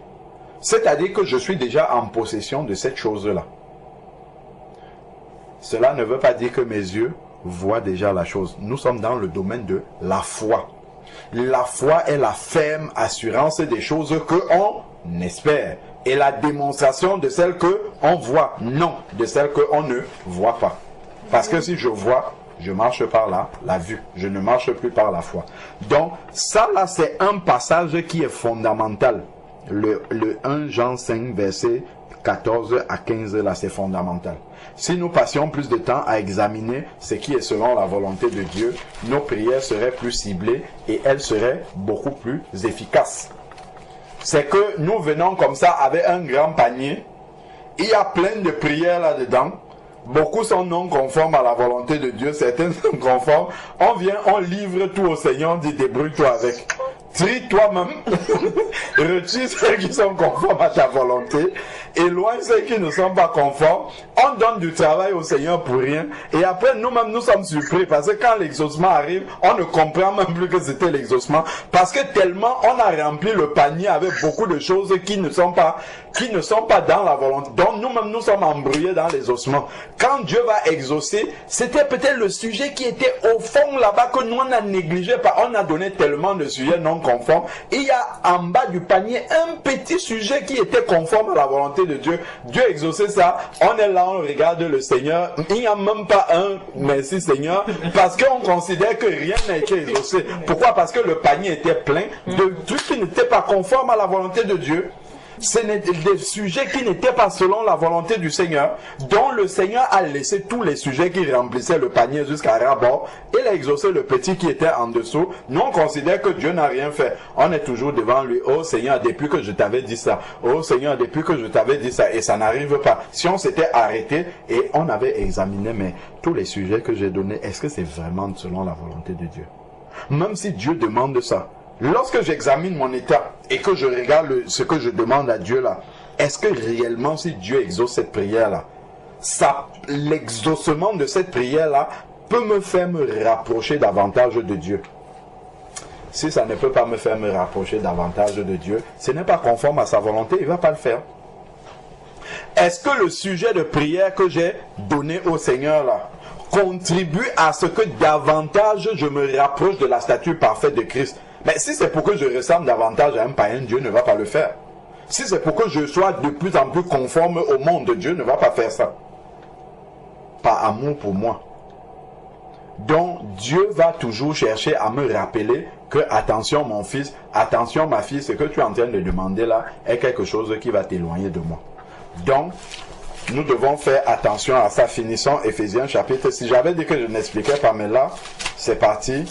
C'est-à-dire que je suis déjà en possession de cette chose-là. Cela ne veut pas dire que mes yeux voient déjà la chose. Nous sommes dans le domaine de la foi. La foi est la ferme assurance des choses qu'on espère. Et la démonstration de celles qu'on voit. Non, de celles qu'on ne voit pas. Parce que si je vois, je marche par la vue. Je ne marche plus par la foi. Donc, ça là, c'est un passage qui est fondamental. Le 1 Jean 5, verset 14 à 15, là, c'est fondamental. Si nous passions plus de temps à examiner ce qui est selon la volonté de Dieu, nos prières seraient plus ciblées et elles seraient beaucoup plus efficaces. C'est que nous venons comme ça avec un grand panier. Il y a plein de prières là-dedans. Beaucoup sont non conformes à la volonté de Dieu. Certaines sont conformes. On vient, on livre tout au Seigneur, on dit débrouille-toi avec. Trie toi-même, retire ceux qui sont conformes à ta volonté, éloigne ceux qui ne sont pas conformes. On donne du travail au Seigneur pour rien. Et après, nous-mêmes, nous sommes surpris parce que quand l'exaucement arrive, on ne comprend même plus que c'était l'exaucement. Parce que tellement on a rempli le panier avec beaucoup de choses qui ne sont pas dans la volonté. Donc nous-mêmes, nous sommes embrouillés dans l'exaucement. Quand Dieu va exaucer, c'était peut-être le sujet qui était au fond là-bas que nous on a négligé. On a donné tellement de sujets non conformes. Il y a en bas du panier un petit sujet qui était conforme à la volonté de Dieu. Dieu exaucait ça. On est là, on regarde le Seigneur. Il n'y a même pas un merci Seigneur parce qu'on considère que rien n'a été exaucé. Pourquoi? Parce que le panier était plein de trucs qui n'étaient pas conformes à la volonté de Dieu. Ce n'étaient des sujets qui n'étaient pas selon la volonté du Seigneur, dont le Seigneur a laissé tous les sujets qui remplissaient le panier jusqu'à rabord. Il a exaucé le petit qui était en dessous. Nous, on considère que Dieu n'a rien fait. On est toujours devant lui. Oh Seigneur, depuis que je t'avais dit ça. Oh Seigneur, depuis que je t'avais dit ça. Et ça n'arrive pas. Si on s'était arrêté et on avait examiné, mais tous les sujets que j'ai donnés, est-ce que c'est vraiment selon la volonté de Dieu? Même si Dieu demande ça. Lorsque j'examine mon état et que je regarde ce que je demande à Dieu là, est-ce que réellement si Dieu exauce cette prière là, l'exaucement de cette prière là peut me faire me rapprocher davantage de Dieu? Si ça ne peut pas me faire me rapprocher davantage de Dieu, ce n'est pas conforme à sa volonté, il ne va pas le faire. Est-ce que le sujet de prière que j'ai donné au Seigneur là contribue à ce que davantage je me rapproche de la stature parfaite de Christ? Mais si c'est pour que je ressemble davantage à un païen, Dieu ne va pas le faire. Si c'est pour que je sois de plus en plus conforme au monde, Dieu ne va pas faire ça. Par amour pour moi. Donc Dieu va toujours chercher à me rappeler que attention mon fils, attention ma fille, ce que tu es en train de demander là est quelque chose qui va t'éloigner de moi. Donc nous devons faire attention à ça. Finissons Éphésiens chapitre 6. J'avais dit que je n'expliquais pas, mais là c'est parti.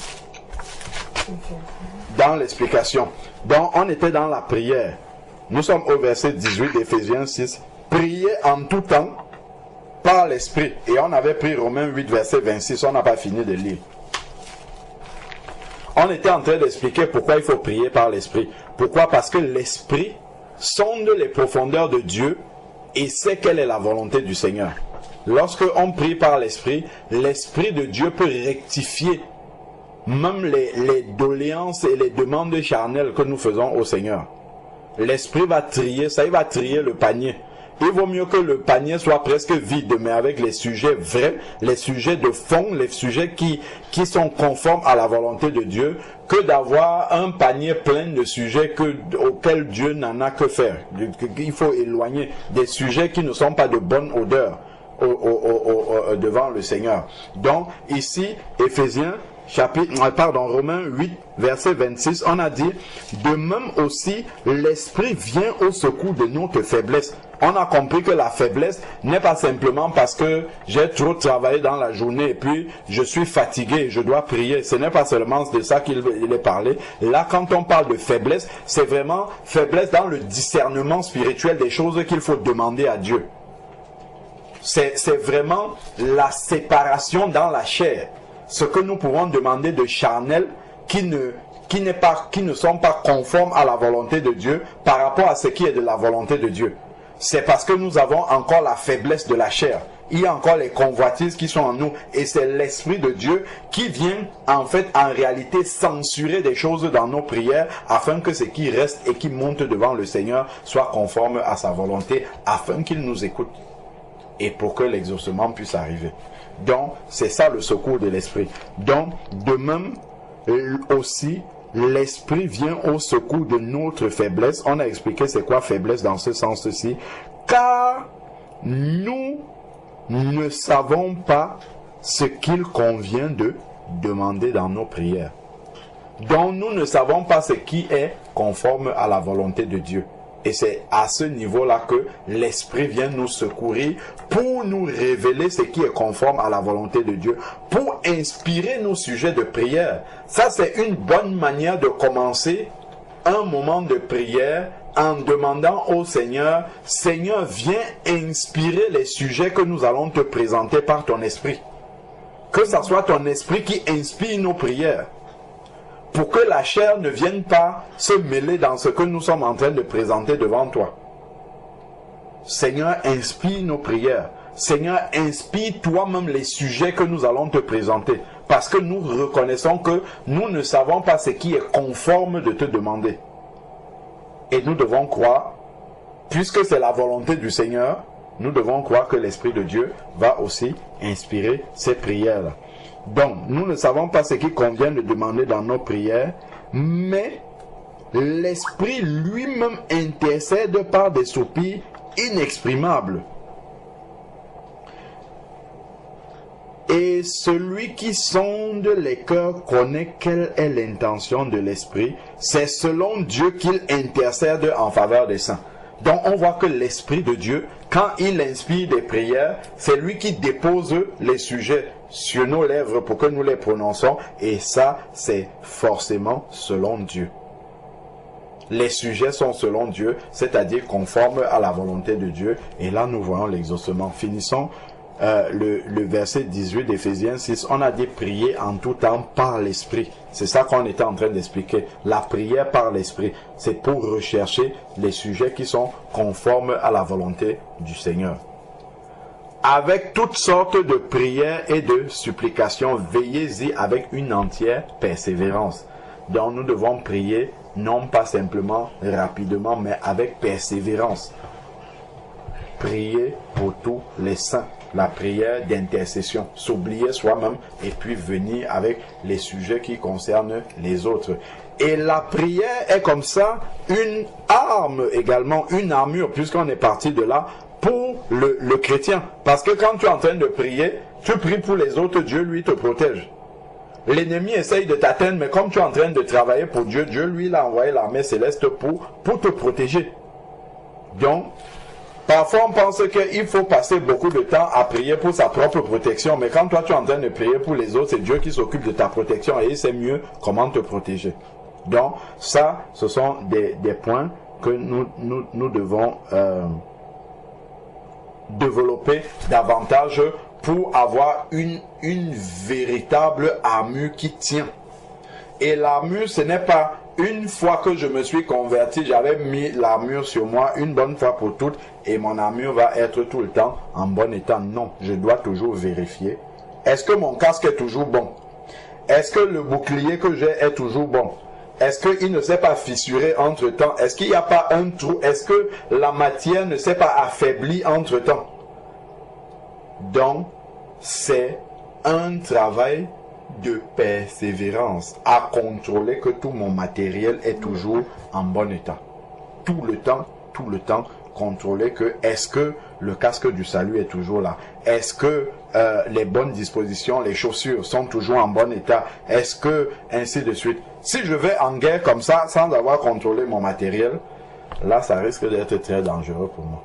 Dans l'explication. Donc on était dans la prière. Nous sommes au verset 18 d'Éphésiens 6. Priez en tout temps par l'esprit. Et on avait pris Romains 8 verset 26. On n'a pas fini de lire. On était en train d'expliquer pourquoi il faut prier par l'esprit. Pourquoi? Parce que l'esprit sonde les profondeurs de Dieu et sait quelle est la volonté du Seigneur. Lorsque on prie par l'esprit, l'esprit de Dieu peut rectifier même les doléances et les demandes charnelles que nous faisons au Seigneur. L'esprit va trier ça, il va trier le panier. Il vaut mieux que le panier soit presque vide, mais avec les sujets vrais, les sujets de fond, les sujets qui sont conformes à la volonté de Dieu, que d'avoir un panier plein de sujets auxquels Dieu n'en a que faire. Il faut éloigner des sujets qui ne sont pas de bonne odeur devant le Seigneur. Donc ici, Romains 8, verset 26, on a dit, de même aussi, l'esprit vient au secours de notre faiblesse. On a compris que la faiblesse n'est pas simplement parce que j'ai trop travaillé dans la journée et puis je suis fatigué et je dois prier. Ce n'est pas seulement de ça qu'il est parlé. Là, quand on parle de faiblesse, c'est vraiment faiblesse dans le discernement spirituel des choses qu'il faut demander à Dieu. C'est vraiment la séparation dans la chair. Ce que nous pouvons demander de charnel qui ne sont pas conformes à la volonté de Dieu par rapport à ce qui est de la volonté de Dieu. C'est parce que nous avons encore la faiblesse de la chair. Il y a encore les convoitises qui sont en nous. Et c'est l'Esprit de Dieu qui vient en réalité censurer des choses dans nos prières afin que ce qui reste et qui monte devant le Seigneur soit conforme à sa volonté afin qu'il nous écoute. Et pour que l'exaucement puisse arriver. Donc, c'est ça le secours de l'esprit. Donc, de même aussi, l'esprit vient au secours de notre faiblesse. On a expliqué c'est quoi faiblesse dans ce sens-ci. Car nous ne savons pas ce qu'il convient de demander dans nos prières. Donc nous ne savons pas ce qui est conforme à la volonté de Dieu. Et c'est à ce niveau-là que l'Esprit vient nous secourir pour nous révéler ce qui est conforme à la volonté de Dieu, pour inspirer nos sujets de prière. Ça, c'est une bonne manière de commencer un moment de prière en demandant au Seigneur, Seigneur, viens inspirer les sujets que nous allons te présenter par ton Esprit. Que ce soit ton Esprit qui inspire nos prières, pour que la chair ne vienne pas se mêler dans ce que nous sommes en train de présenter devant toi. Seigneur, inspire nos prières. Seigneur, inspire toi-même les sujets que nous allons te présenter. Parce que nous reconnaissons que nous ne savons pas ce qui est conforme de te demander. Et nous devons croire, puisque c'est la volonté du Seigneur, nous devons croire que l'Esprit de Dieu va aussi inspirer ces prières-là. Donc, nous ne savons pas ce qui convient de demander dans nos prières, mais l'Esprit lui-même intercède par des soupirs inexprimables. Et celui qui sonde les cœurs connaît quelle est l'intention de l'Esprit. C'est selon Dieu qu'il intercède en faveur des saints. Donc on voit que l'Esprit de Dieu, quand il inspire des prières, c'est lui qui dépose les sujets sur nos lèvres pour que nous les prononçons. Et ça, c'est forcément selon Dieu. Les sujets sont selon Dieu, c'est-à-dire conformes à la volonté de Dieu. Et là, nous voyons l'exaucement. Finissons le verset 18 d'Éphésiens 6. On a dit prier en tout temps par l'Esprit. C'est ça qu'on était en train d'expliquer. La prière par l'Esprit, c'est pour rechercher les sujets qui sont conformes à la volonté du Seigneur. Avec toutes sortes de prières et de supplications, veillez-y avec une entière persévérance. Donc nous devons prier non pas simplement rapidement, mais avec persévérance. Prier pour tous les saints. La prière d'intercession, s'oublier soi-même et puis venir avec les sujets qui concernent les autres. Et la prière est comme ça une arme également, une armure, puisqu'on est parti de là, pour le chrétien. Parce que quand tu es en train de prier, tu pries pour les autres, Dieu lui te protège. L'ennemi essaye de t'atteindre, mais comme tu es en train de travailler pour Dieu, Dieu lui il a envoyé l'armée céleste pour te protéger. Donc, parfois, on pense qu'il faut passer beaucoup de temps à prier pour sa propre protection. Mais quand toi, tu es en train de prier pour les autres, c'est Dieu qui s'occupe de ta protection et il sait mieux comment te protéger. Donc, ça, ce sont des points que nous devons développer davantage pour avoir une véritable armure qui tient. Et l'armure, ce n'est pas une fois que je me suis converti, j'avais mis l'armure sur moi une bonne fois pour toutes et mon armure va être tout le temps en bon état. Non, je dois toujours vérifier. Est-ce que mon casque est toujours bon? Est-ce que le bouclier que j'ai est toujours bon? Est-ce qu'il ne s'est pas fissuré entre-temps? Est-ce qu'il n'y a pas un trou? Est-ce que la matière ne s'est pas affaiblie entre-temps? Donc, c'est un travail de persévérance à contrôler que tout mon matériel est toujours en bon état. Tout le temps, contrôler que est-ce que le casque du salut est toujours là? Est-ce que les bonnes dispositions, les chaussures sont toujours en bon état? Est-ce que ainsi de suite? Si je vais en guerre comme ça, sans avoir contrôlé mon matériel, là, ça risque d'être très dangereux pour moi.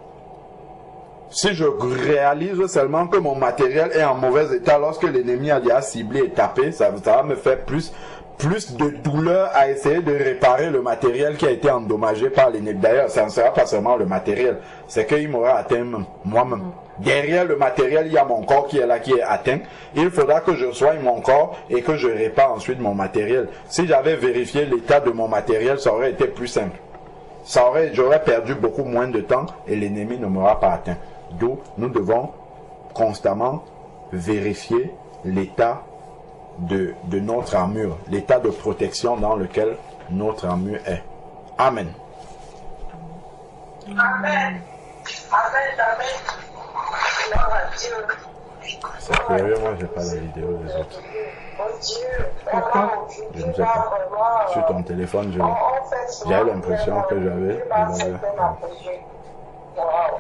Si je réalise seulement que mon matériel est en mauvais état lorsque l'ennemi a déjà ciblé et tapé, ça va me faire plus de douleur à essayer de réparer le matériel qui a été endommagé par l'ennemi. D'ailleurs, ça ne sera pas seulement le matériel, c'est qu'il m'aura atteint moi-même. Derrière le matériel, il y a mon corps qui est là, qui est atteint. Il faudra que je soigne mon corps et que je répare ensuite mon matériel. Si j'avais vérifié l'état de mon matériel, ça aurait été plus simple. J'aurais perdu beaucoup moins de temps et l'ennemi ne m'aura pas atteint. D'où nous devons constamment vérifier l'état de notre armure, l'état de protection dans lequel notre armure est. Amen. Amen. Amen. Amen. Gloire à Dieu. C'est curieux, moi j'ai pas la vidéo des autres. Mon Dieu, vraiment, Je ne sais pas. Sur ton téléphone, j'avais l'impression que j'avais. Wow.